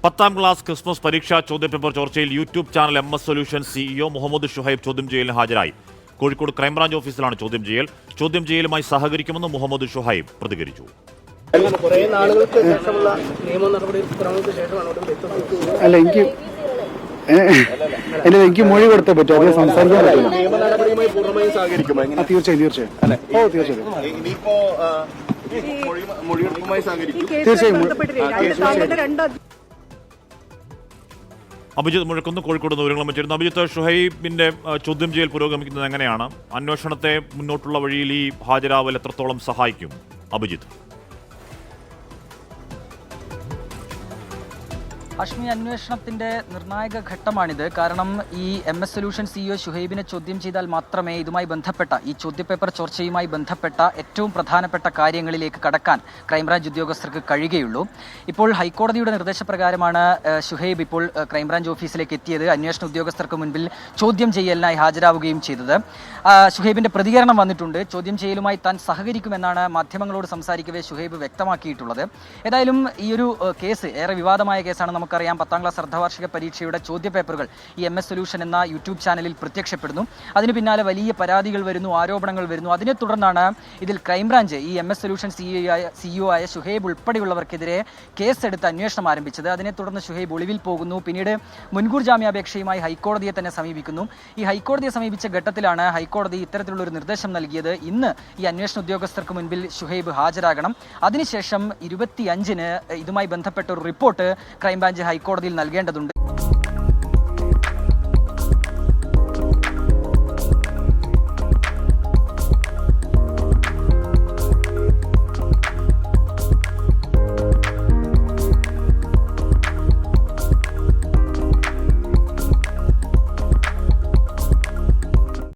10ാം class Christmas പരീക്ഷാ ചോദ്യപേപ്പർ ചോർച്ചയിൽ YouTube channel MS solution CEO Muhammad Shuhaib ചോദ്യം ചെയ്യലിന് ഹാജരായി. കോഴിക്കോട് ക്രൈംബ്രാഞ്ച് ഓഫീസിലാണ് ചോദ്യം ചെയ്യൽ. ചോദ്യം ചെയ്യലുമായി സഹകരിക്കുമെന്ന് മുഹമ്മദ് ഷുഹൈബ് പ്രതികരിച്ചു. എനിക്ക് മൊഴി കൊടുത്തേ പറ്റും, അത് സംസാരിക്കാൻ പറ്റില്ല. തീർച്ചയായും അഭിജിത്ത് മുഴക്കുന്ന് കോഴിക്കോട് വിവരങ്ങളും വെച്ചിരുന്നു. അഭിജിത്ത്, ഷുഹൈബിന്റെ ചോദ്യം ചെയ്യൽ പുരോഗമിക്കുന്നത് എങ്ങനെയാണ്? അന്വേഷണത്തെ മുന്നോട്ടുള്ള വഴിയിൽ ഈ ഹാജരാവൽ എത്രത്തോളം സഹായിക്കും? അഭിജിത്ത്. അഷ്മി, അന്വേഷണത്തിന്റെ നിർണായക ഘട്ടമാണിത്. കാരണം ഈ MS സൊല്യൂഷൻ CEO ഷുഹൈബിനെ ചോദ്യം ചെയ്താൽ മാത്രമേ ഇതുമായി ബന്ധപ്പെട്ട ഈ ചോദ്യപേപ്പർ ചോർച്ചയുമായി ബന്ധപ്പെട്ട ഏറ്റവും പ്രധാനപ്പെട്ട കാര്യങ്ങളിലേക്ക് കടക്കാൻ ക്രൈംബ്രാഞ്ച് ഉദ്യോഗസ്ഥർക്ക് കഴിയുകയുള്ളൂ. ഇപ്പോൾ ഹൈക്കോടതിയുടെ നിർദ്ദേശപ്രകാരമാണ് ഷുഹൈബ് ഇപ്പോൾ ക്രൈംബ്രാഞ്ച് ഓഫീസിലേക്ക് എത്തിയത്. അന്വേഷണ ഉദ്യോഗസ്ഥർക്ക് മുൻപിൽ ചോദ്യം ചെയ്യലിനായി ഹാജരാവുകയും ചെയ്തത്. ഷുഹൈബിന്റെ പ്രതികരണം വന്നിട്ടുണ്ട്. ചോദ്യം ചെയ്യലുമായി താൻ സഹകരിക്കുമെന്നാണ് മാധ്യമങ്ങളോട് സംസാരിക്കവേ ഷുഹൈബ് വ്യക്തമാക്കിയിട്ടുള്ളത്. ഏതായാലും ഈ ഒരു കേസ് ഏറെ വിവാദമായ കേസാണ്. നമുക്കറിയാം, 10ാം ക്ലാസ് അർദ്ധവാർഷിക പരീക്ഷയുടെ ചോദ്യപേപ്പറുകൾ ഈ MS സൊല്യൂഷൻ എന്ന യൂട്യൂബ് ചാനലിൽ പ്രത്യക്ഷപ്പെടുന്നു. അതിന് പിന്നാലെ വലിയ പരാതികൾ വരുന്നു, ആരോപണങ്ങൾ വരുന്നു. അതിനെ തുടർന്നാണ് ഇതിൽ ക്രൈംബ്രാഞ്ച് ഈ MS സൊല്യൂഷൻ CEO ആയ ഷുഹൈബ് ഉൾപ്പെടെയുള്ളവർക്കെതിരെ കേസെടുത്ത് അന്വേഷണം ആരംഭിച്ചത്. അതിനെ തുടർന്ന് ഷുഹൈബ് ഒളിവിൽ പോകുന്നു. പിന്നീട് മുൻകൂർ ജാമ്യാപേക്ഷയുമായി ഹൈക്കോടതിയെ തന്നെ സമീപിക്കുന്നു. ഈ ഹൈക്കോടതിയെ സമീപിച്ച ഘട്ടത്തിലാണ് ഹൈക്കോടതി ഇത്തരത്തിലുള്ള ഒരു നിർദ്ദേശം നൽകിയത്. ഇന്ന് ഈ അന്വേഷണ ഉദ്യോഗസ്ഥർക്ക് മുൻപിൽ ഷുഹൈബ് ഹാജരാകണം. അതിനുശേഷം 25-ന് ഇതുമായി ബന്ധപ്പെട്ട ഒരു റിപ്പോർട്ട് ക്രൈംബ്രാഞ്ച് ഹൈക്കോടതിയിൽ നൽകേണ്ടതുണ്ട്.